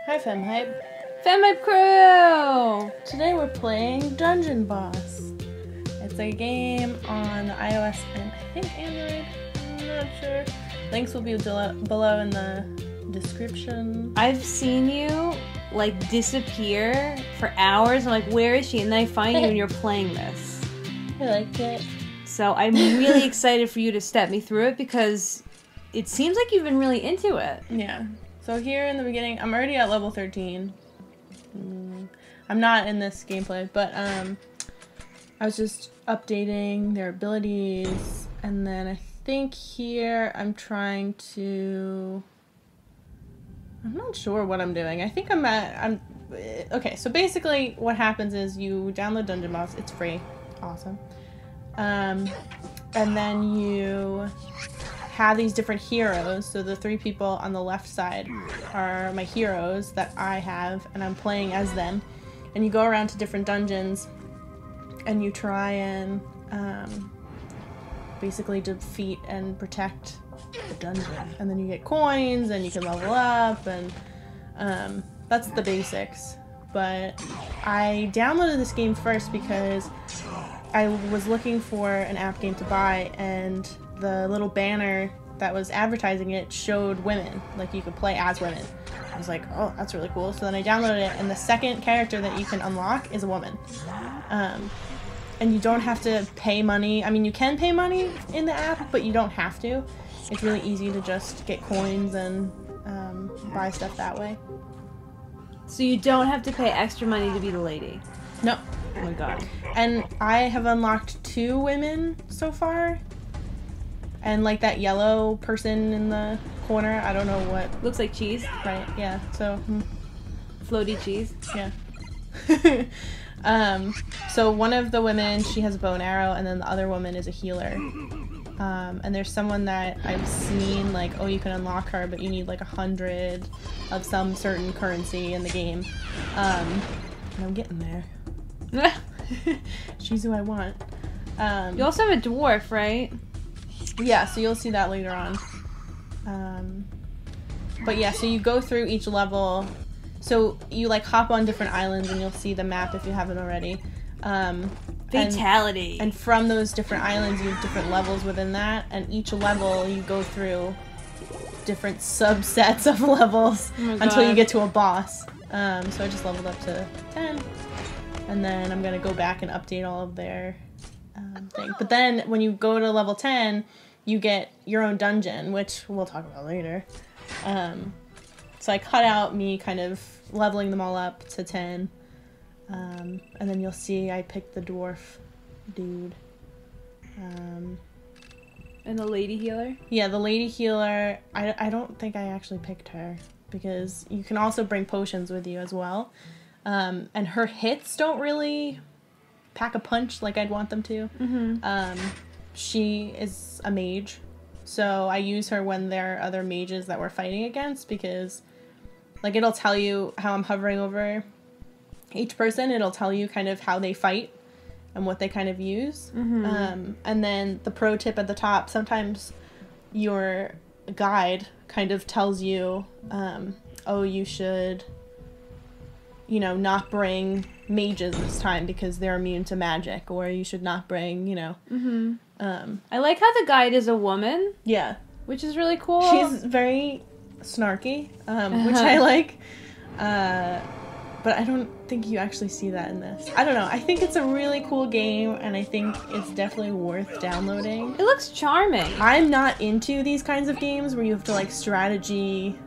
Hi FemHype. FemHype crew! Today we're playing Dungeon Boss. It's a game on iOS and I think Android. I'm not sure. Links will be below in the description. I've seen you like disappear for hours. I'm like, where is she? And then I find you and you're playing this. I liked it. So I'm really excited for you to step me through it because it seems like you've been really into it. Yeah. So here in the beginning, I'm already at level 13. I'm not in this gameplay, but I was just updating their abilities, and then I think here I'm trying to... I'm not sure what I'm doing. I think okay, so basically what happens is you download Dungeon Boss. It's free. Awesome. And then you have these different heroes. So the three people on the left side are my heroes that I have, and I'm playing as them. And you go around to different dungeons, and you try and basically defeat and protect the dungeon. And then you get coins, and you can level up, and that's the basics. But I downloaded this game first because I was looking for an app game to buy, and the little banner that was advertising it showed women. Like, you could play as women. I was like, oh, that's really cool. So then I downloaded it, and the second character that you can unlock is a woman. And you don't have to pay money. I mean, you can pay money in the app, but you don't have to. It's really easy to just get coins and buy stuff that way. So you don't have to pay extra money to be the lady? No. Oh my god. And I have unlocked 2 women so far. And like that yellow person in the corner, I don't know what. Looks like cheese. Right, yeah. So Floaty cheese. Yeah. So one of the women, she has a bow and arrow, and then the other woman is a healer. And there's someone that I've seen, like, oh, you can unlock her, but you need like 100 of some certain currency in the game. And I'm getting there. She's who I want. You also have a dwarf, right? Yeah, so you'll see that later on. But yeah, so you go through each level. So you like hop on different islands, and you'll see the map if you haven't already. Fatality. And from those different islands, you have different levels within that, and each level you go through different subsets of levels until you get to a boss. So I just leveled up to 10, and then I'm gonna go back and update all of their thing. But then when you go to level 10, you get your own dungeon, which we'll talk about later. So I cut out me kind of leveling them all up to 10. And then you'll see I picked the dwarf dude. And the lady healer? Yeah, the lady healer, I don't think I actually picked her, because you can also bring potions with you as well. And her hits don't really pack a punch like I'd want them to. She is a mage, so I use her when there are other mages that we're fighting against, because like it'll tell you how I'm hovering over each person. It'll tell you kind of how they fight and what they kind of use. And then the pro tip at the top, sometimes your guide kind of tells you, oh, you should, you know, not bring mages this time because they're immune to magic, or you should not bring, you know. I like how the guide is a woman. Yeah. Which is really cool. She's very snarky, which I like. But I don't think you actually see that in this. I don't know. I think it's a really cool game, and I think it's definitely worth downloading. It looks charming. I'm not into these kinds of games where you have to like strategy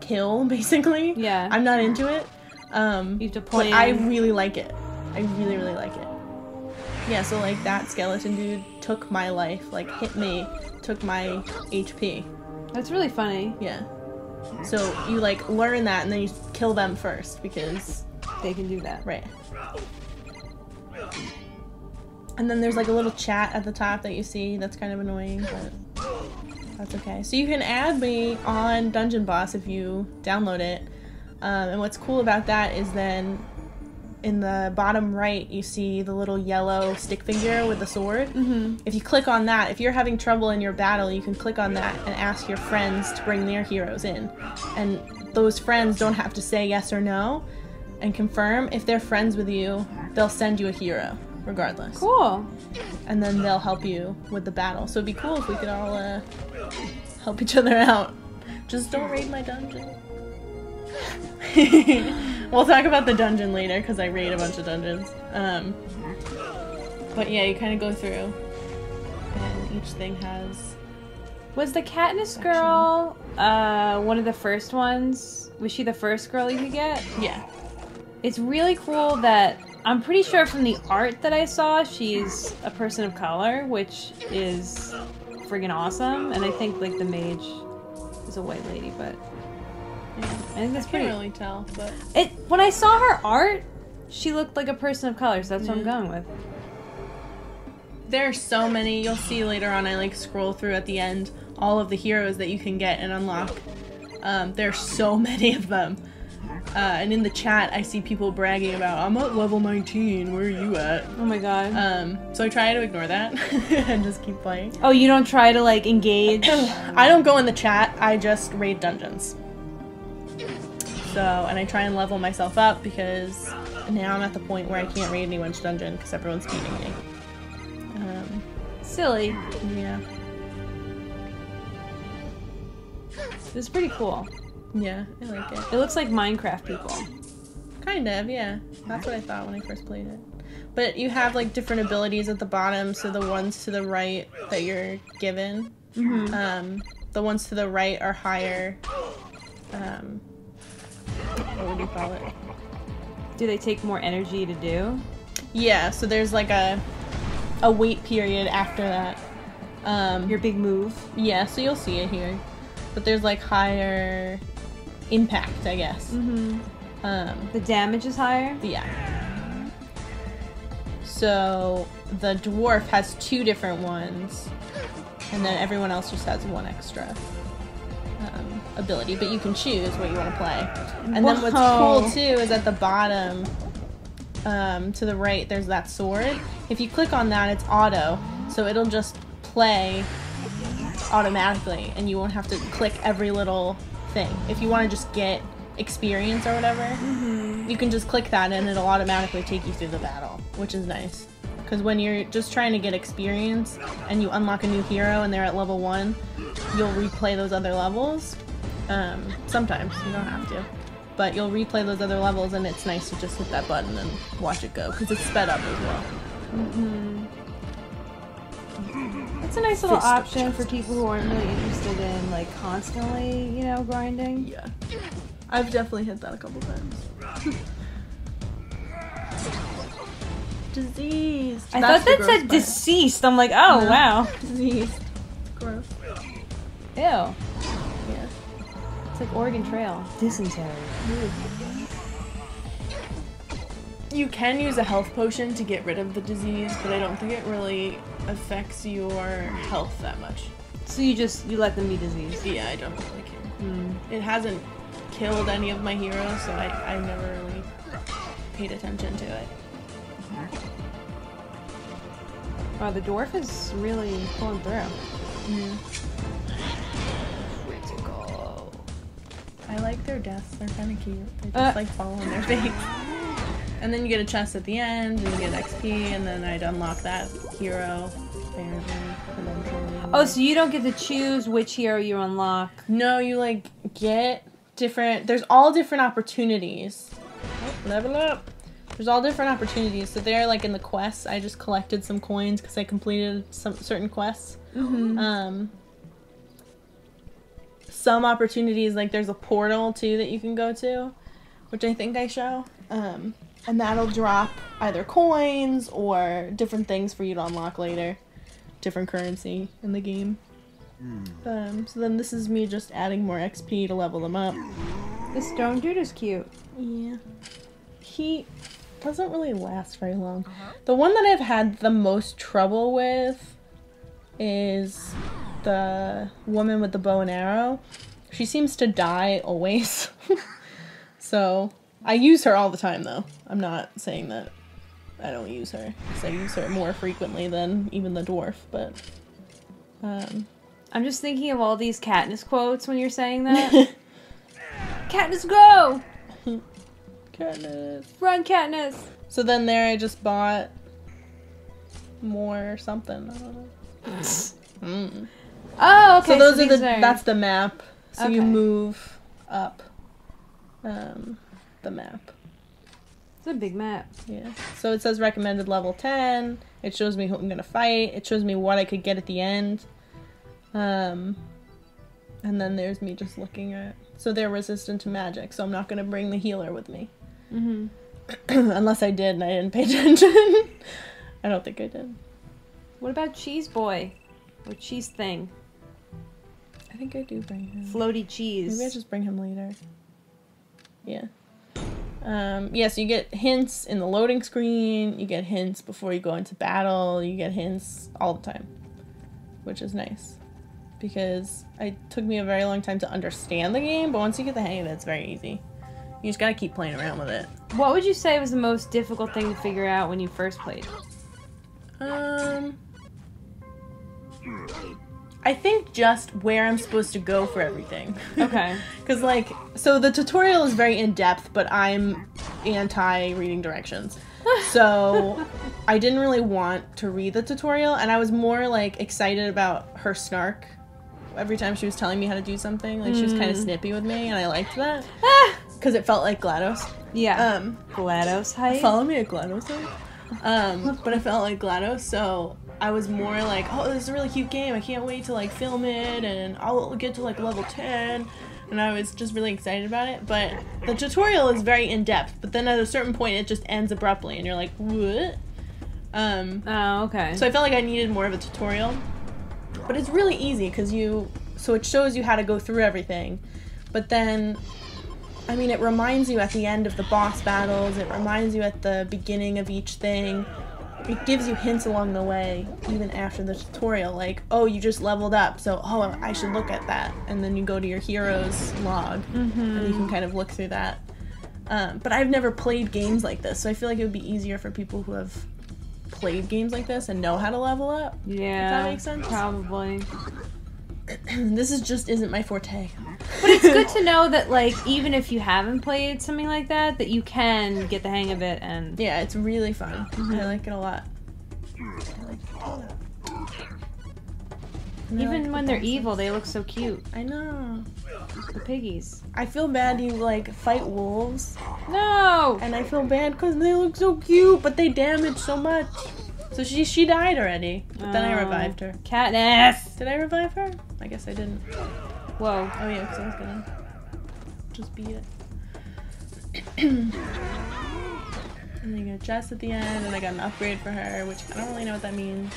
kill, basically. Yeah. I'm not into it. You have to plan. But I really like it. I really, really like it. Yeah, so like that skeleton dude took my life, like hit me, took my HP. That's really funny. Yeah. So you like learn that, and then you kill them first because they can do that. Right. And then there's like a little chat at the top that you see that's kind of annoying, but that's okay. So you can add me on Dungeon Boss if you download it. And what's cool about that is then in the bottom right, you see the little yellow stick figure with the sword. If you click on that, if you're having trouble in your battle, you can click on that and ask your friends to bring their heroes in. And those friends don't have to say yes or no and confirm. If they're friends with you, they'll send you a hero regardless. Cool. And then they'll help you with the battle. So it'd be cool if we could all help each other out. Just don't raid my dungeon. We'll talk about the dungeon later because I raid a bunch of dungeons. But yeah, you kind of go through and each thing has... Was the Katniss girl one of the first ones? Was she the first girl you could get? Yeah. It's really cool that I'm pretty sure from the art that I saw, she's a person of color, which is friggin' awesome. And I think like the mage is a white lady, but yeah, I think that's pretty. I can't really tell, but when I saw her art, she looked like a person of color, so that's what I'm going with. There are so many. You'll see later on. I like scroll through at the end all of the heroes that you can get and unlock. There's so many of them. And in the chat, I see people bragging about, I'm at level 19, where are you at? Oh my god. So I try to ignore that and just keep playing. Oh, you don't try to, like, engage? I don't go in the chat, I just raid dungeons. So, and I try and level myself up because now I'm at the point where I can't raid anyone's dungeon because everyone's beating me. Silly. Yeah. This is pretty cool. Yeah, I like it. It looks like Minecraft people. Kind of, yeah. That's what I thought when I first played it. But you have like different abilities at the bottom, so the ones to the right that you're given, the ones to the right are higher, what would you call it? Do they take more energy to do? Yeah, so there's like a wait period after that. Your big move? Yeah, so you'll see it here. But there's like higher impact, I guess. The damage is higher? Yeah. So the dwarf has 2 different ones, and then everyone else just has 1 extra ability. But you can choose what you want to play. And then what's cool too is at the bottom, to the right, there's that sword. If you click on that, it's auto, so it'll just play automatically, and you won't have to click every little thing. If you want to just get experience or whatever, you can just click that and it'll automatically take you through the battle, which is nice. Because when you're just trying to get experience and you unlock a new hero and they're at level 1, you'll replay those other levels. Sometimes, you don't have to. But you'll replay those other levels and it's nice to just hit that button and watch it go, because it's sped up as well. It's a nice little option for people who aren't really interested in, like, constantly, you know, grinding. Yeah. I've definitely hit that a couple times. Disease. I thought that said deceased. I'm like, oh, no. Wow. Disease. Gross. Ew. Yeah. It's like Oregon Trail. Dysentery. You can use a health potion to get rid of the disease, but I don't think it really affects your health that much. So you let them be diseased? Yeah, I don't really care. It hasn't killed any of my heroes, so I never really paid attention to it. Wow, the dwarf is really pulling through. Critical. I like their deaths. They're kind of cute. They just like fall on their face. And then you get a chest at the end, and you get XP, and then I'd unlock that hero, apparently, eventually. Oh, so you don't get to choose which hero you unlock? No, you, like, get different... There's all different opportunities. Oh, level up! There's all different opportunities. So they're, like, in the quests. I just collected some coins because I completed some certain quests. Some opportunities, like, there's a portal, too, that you can go to, which I think I show. And that'll drop either coins or different things for you to unlock later. Different currency in the game. So then this is me just adding more XP to level them up. This stone dude is cute. Yeah. He doesn't really last very long. The one that I've had the most trouble with is the woman with the bow and arrow. She seems to die always. So... I use her all the time, though. I'm not saying that I don't use her, because I use her more frequently than even the dwarf, but... I'm just thinking of all these Katniss quotes when you're saying that. Katniss, go! Katniss. Run, Katniss! So then there I just bought more something. I don't know. Oh, okay. So those are that's the map. So Okay. you move up the map. It's a big map. Yeah. So it says recommended level 10. It shows me who I'm gonna fight. It shows me what I could get at the end. And then there's me just looking at. So they're resistant to magic. So I'm not gonna bring the healer with me. Mm-hmm. Unless I did and I didn't pay attention. I don't think I did. What about Cheese Boy? Or Cheese Thing? I think I do bring him. Floaty cheese. Maybe I just bring him later. Yeah. Yeah, so you get hints in the loading screen, you get hints before you go into battle, you get hints all the time. Which is nice. Because it took me a very long time to understand the game, but once you get the hang of it, it's very easy. You just gotta keep playing around with it. What would you say was the most difficult thing to figure out when you first played? I think just where I'm supposed to go for everything. Okay. Because, like, so the tutorial is very in-depth, but I'm anti-reading directions. So I didn't really want to read the tutorial, and I was more, like, excited about her snark every time she was telling me how to do something. Like, she was kind of snippy with me, and I liked that. Because it felt like GLaDOS. Yeah. GLaDOS hype? Follow me at GLaDOS hype. But it felt like GLaDOS, so I was more like, oh, this is a really cute game. I can't wait to, like, film it, and I'll get to, like, level 10. And I was just really excited about it. But the tutorial is very in-depth, but then at a certain point it just ends abruptly, and you're like, what? Oh, okay. So I felt like I needed more of a tutorial. But it's really easy, because so it shows you how to go through everything. But then, I mean, it reminds you at the end of the boss battles, it reminds you at the beginning of each thing. It gives you hints along the way, even after the tutorial, like, oh, you just leveled up, so, oh, I should look at that. And then you go to your hero's log, and you can kind of look through that. But I've never played games like this, so I feel like it would be easier for people who have played games like this and know how to level up. Yeah. If that makes sense? Probably. This isn't my forte. But it's good to know that, like, even if you haven't played something like that, that you can get the hang of it and... Yeah, it's really fun. I like it a lot. I like it a lot. Even when they're evil, they look so cute. I know. The piggies. I feel bad you, like, fight wolves. No! And I feel bad because they look so cute, but they damage so much. So she died already. But then I revived her. Katniss! Did I revive her? I guess I didn't. Whoa. Oh yeah, because I was gonna just beat it. And then you get a chest at the end, and I got an upgrade for her, which I don't really know what that means.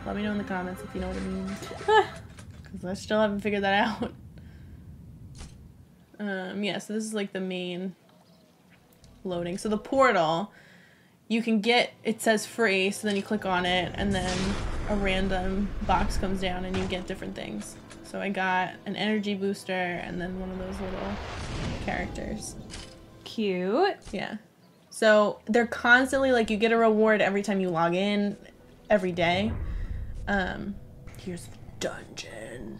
Let me know in the comments if you know what it means. Because I still haven't figured that out. Yeah, so this is like the main loading. So the portal, you can get, it says free, so then you click on it, and then a random box comes down and you get different things. So I got an energy booster and then one of those little characters. Cute. Yeah. So they're constantly, like, you get a reward every time you log in, every day. Here's the dungeon.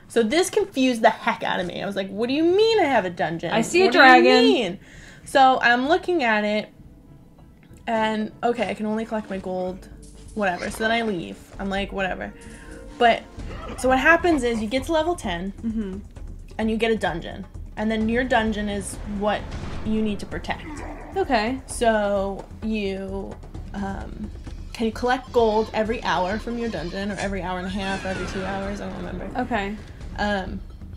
So this confused the heck out of me. I was like, what do you mean I have a dungeon? I see a what dragon. Do you mean? So I'm looking at it, and okay, I can only collect my gold, whatever. So then I leave. I'm like, whatever. But, so what happens is you get to level 10, and you get a dungeon. And then your dungeon is what you need to protect. Okay. So you can you collect gold every hour from your dungeon, or every hour and a half, or every 2 hours, I don't remember. Okay.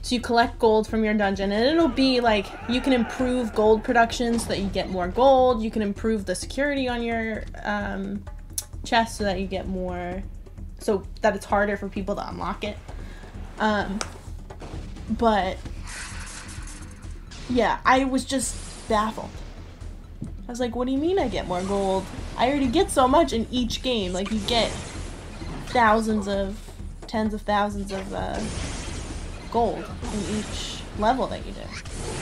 So you collect gold from your dungeon, and it'll be like, you can improve gold production so that you get more gold. You can improve the security on your chest so that you get more, so that it's harder for people to unlock it. But yeah, I was just baffled. I was like, what do you mean I get more gold? I already get so much in each game. Like, you get tens of thousands of gold in each level that you do.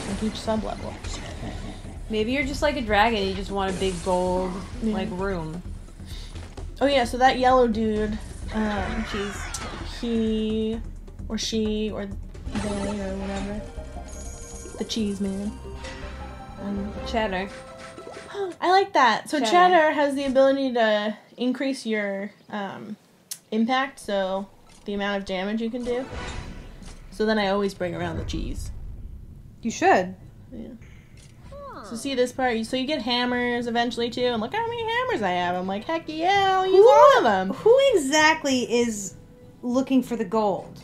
Like, each sub-level. Maybe you're just like a dragon, you just want a big gold, like, room. Oh yeah, so that yellow dude, he or she or they or whatever, the cheese man. Cheddar. I like that. So cheddar has the ability to increase your impact, so the amount of damage you can do. So then I always bring around the cheese. You should. Yeah. So see this part? So you get hammers eventually too, and look how many hammers I have. I'm like, heck yeah, I'll use all of them. Who exactly is looking for the gold?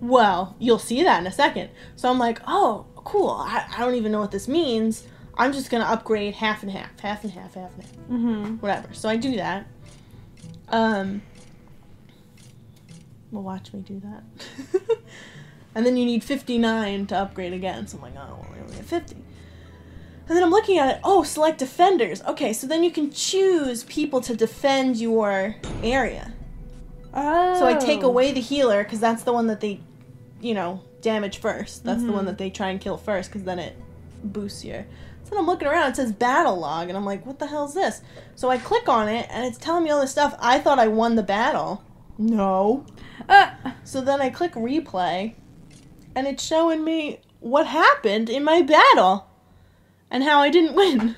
Well, you'll see that in a second. So I'm like, oh, cool. I don't even know what this means. I'm just going to upgrade half and half, half and half, half and half. Mm-hmm. Whatever. So I do that. Well, watch me do that. And then you need 59 to upgrade again. So I'm like, oh, we only have 50. And then I'm looking at it. Oh, select defenders. Okay, so then you can choose people to defend your area. Oh. So I take away the healer, because that's the one that they, damage first. That's the one that they try and kill first, because then it boosts your... So then I'm looking around, it says battle log, and I'm like, what the hell is this? So I click on it, and it's telling me all this stuff. I thought I won the battle. No. So then I click replay, and it's showing me what happened in my battle, and how I didn't win.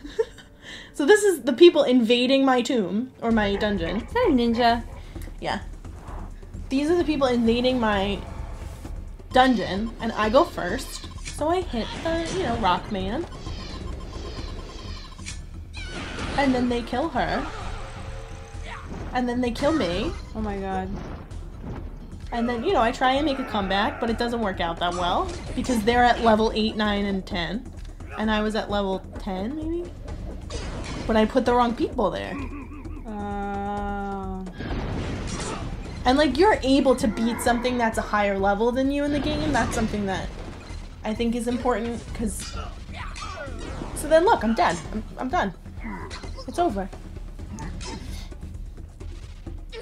So this is the people invading my tomb, or my dungeon. Is that a ninja? Yeah. These are the people invading my dungeon, and I go first. So I hit the, rock man. And then they kill her. And then they kill me. Oh my god. And then, I try and make a comeback, but it doesn't work out that well. Because they're at level 8, 9, and 10. And I was at level 10, maybe? But I put the wrong people there. And, you're able to beat something that's a higher level than you in the game. That's something that I think is important, because... So then, look, I'm dead. I'm done. It's over.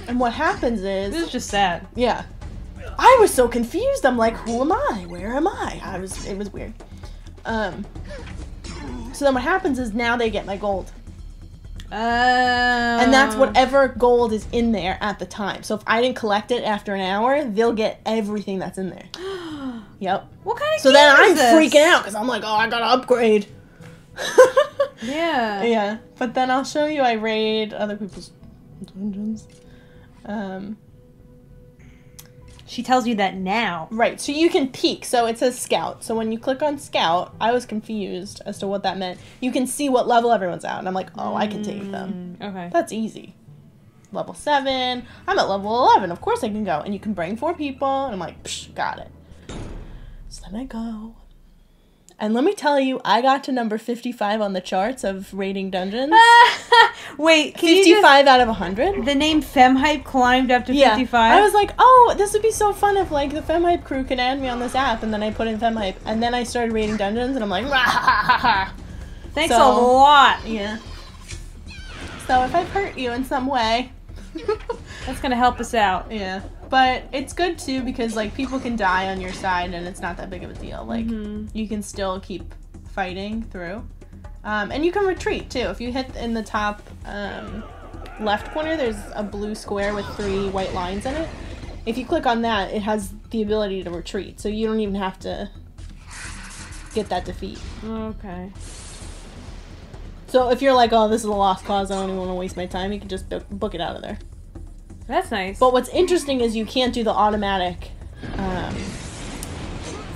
And what happens is... This is just sad. Yeah. I was so confused. I'm like, who am I? Where am I? It was weird. So then what happens is now they get my gold. And that's whatever gold is in there at the time. So if I didn't collect it after an hour, they'll get everything that's in there. Yep. What kind of So game then I'm is this? freaking out because I'm like, oh, I gotta upgrade. Yeah. Yeah. But then I'll show you I raid other people's dungeons. She tells you that now. Right, so you can peek. So it says scout. So when you click on scout, I was confused as to what that meant. You can see what level everyone's at. And I'm like, oh, I can take them. Okay. That's easy. Level 7. I'm at level 11. Of course I can go. And you can bring 4 people. And I'm like, psh, got it. So then I go. And let me tell you, I got to number 55 on the charts of raiding dungeons. Wait, 55 out of 100? The name FemHype climbed up to 55? I was like, oh, this would be so fun if, the FemHype crew could add me on this app. And then I put in FemHype. And then I started raiding dungeons, and I'm like, thanks a lot. Yeah. So if I've hurt you in some way... That's gonna help us out. Yeah. But it's good, too, because, people can die on your side, and it's not that big of a deal. You can still keep fighting through. And you can retreat, too. If you hit in the top left corner, there's a blue square with 3 white lines in it. If you click on that, it has the ability to retreat. So you don't even have to get that defeat. Okay. So if you're like, oh, this is a lost cause, I don't even want to waste my time, you can just book it out of there. That's nice. But what's interesting is you can't do the automatic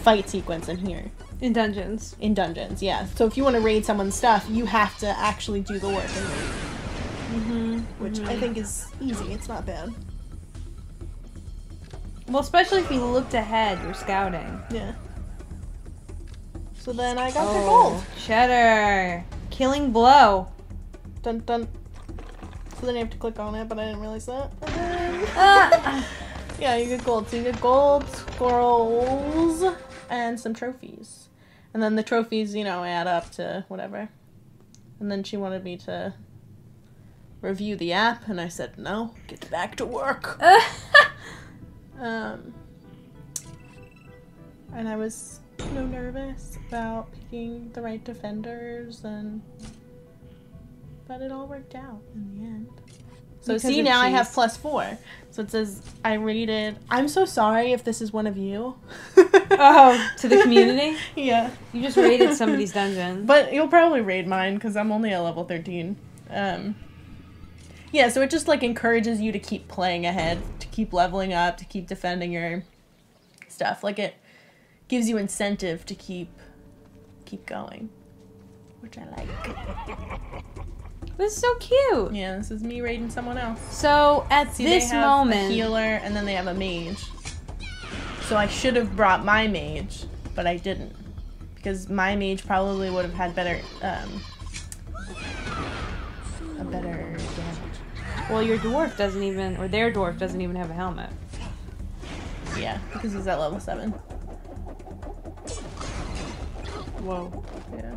fight sequence in here. In dungeons. In dungeons, yeah. So if you want to raid someone's stuff, you have to actually do the work and raid. Which I think is easy. It's not bad. Well, especially if you looked ahead, you're scouting. Yeah. So then I got the gold. Cheddar. Killing blow. Dun dun. So then you have to click on it, but I didn't realize that. Yeah, you get gold. So you get gold, squirrels, and some trophies. And then the trophies, add up to whatever. And then she wanted me to review the app, and I said, no, get back to work. And I was nervous about picking the right defenders, but it all worked out in the end. So Because see, of now I cheese. have +4. So it says I rated. I'm so sorry if this is one of you. Oh, to the community? Yeah. You just raided somebody's dungeon. But you'll probably raid mine because I'm only at level 13. Yeah, so it just like encourages you to keep playing ahead, to keep leveling up, to keep defending your stuff. Like it gives you incentive to keep going, which I like. This is so cute. Yeah, this is me raiding someone else. So at See, this they have moment, a healer and then they have a mage. So I should have brought my mage, but I didn't because my mage probably would have had better, a better damage. well, your dwarf doesn't even, or their dwarf doesn't even have a helmet. Yeah, because he's at level 7. Whoa. Yeah.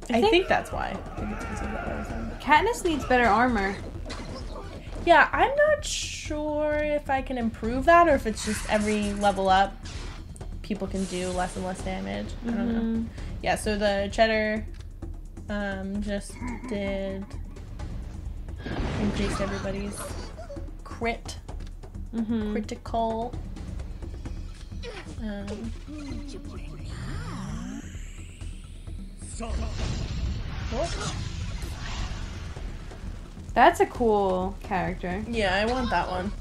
I think that's why. I think it's because he's at level 7. Katniss needs better armor. Yeah, I'm not sure if I can improve that or if it's just every level up, people can do less and less damage. I don't know. Yeah, so the cheddar just did increased everybody's critical. Oh. That's a cool character. Yeah, I want that one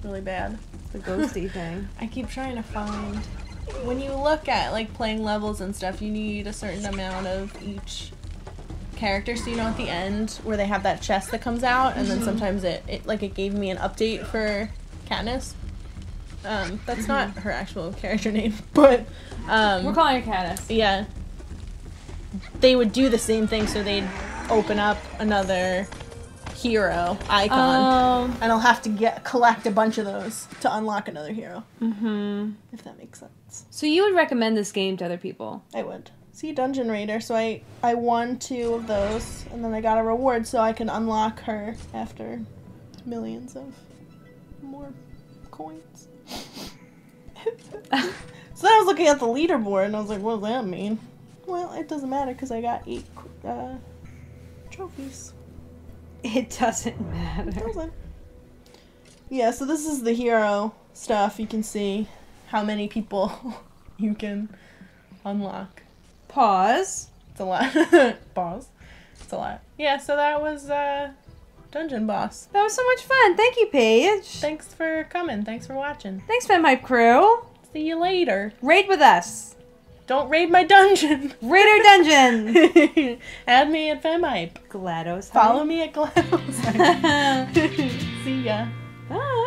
really bad. The ghosty thing. I keep trying to find. When you look at like playing levels and stuff, you need a certain amount of each character. So you know at the end where they have that chest that comes out, and then sometimes it gave me an update for Katniss. That's not her actual character name, but We're calling her Katniss. yeah, they would do the same thing. So they'd open up another hero icon, and I'll have to collect a bunch of those to unlock another hero. If that makes sense. So you would recommend this game to other people? I would. See, Dungeon Raider. So I won 2 of those, and then I got a reward so I can unlock her after millions of more coins. So then I was looking at the leaderboard, and I was like, what does that mean? Well, it doesn't matter because I got 8 trophies. It doesn't matter. Doesn't. Yeah, so this is the hero stuff. You can see how many people you can unlock. Pause. It's a lot. Pause. It's a lot. Yeah, so that was Dungeon Boss. That was so much fun. Thank you, Paige. Thanks for coming. Thanks for watching. Thanks, FemHype crew. See you later. Raid with us. Don't raid my dungeon. Raid our dungeon. Add me at FemHype. GLaDOS. Follow me at GLaDOS. See ya. Bye.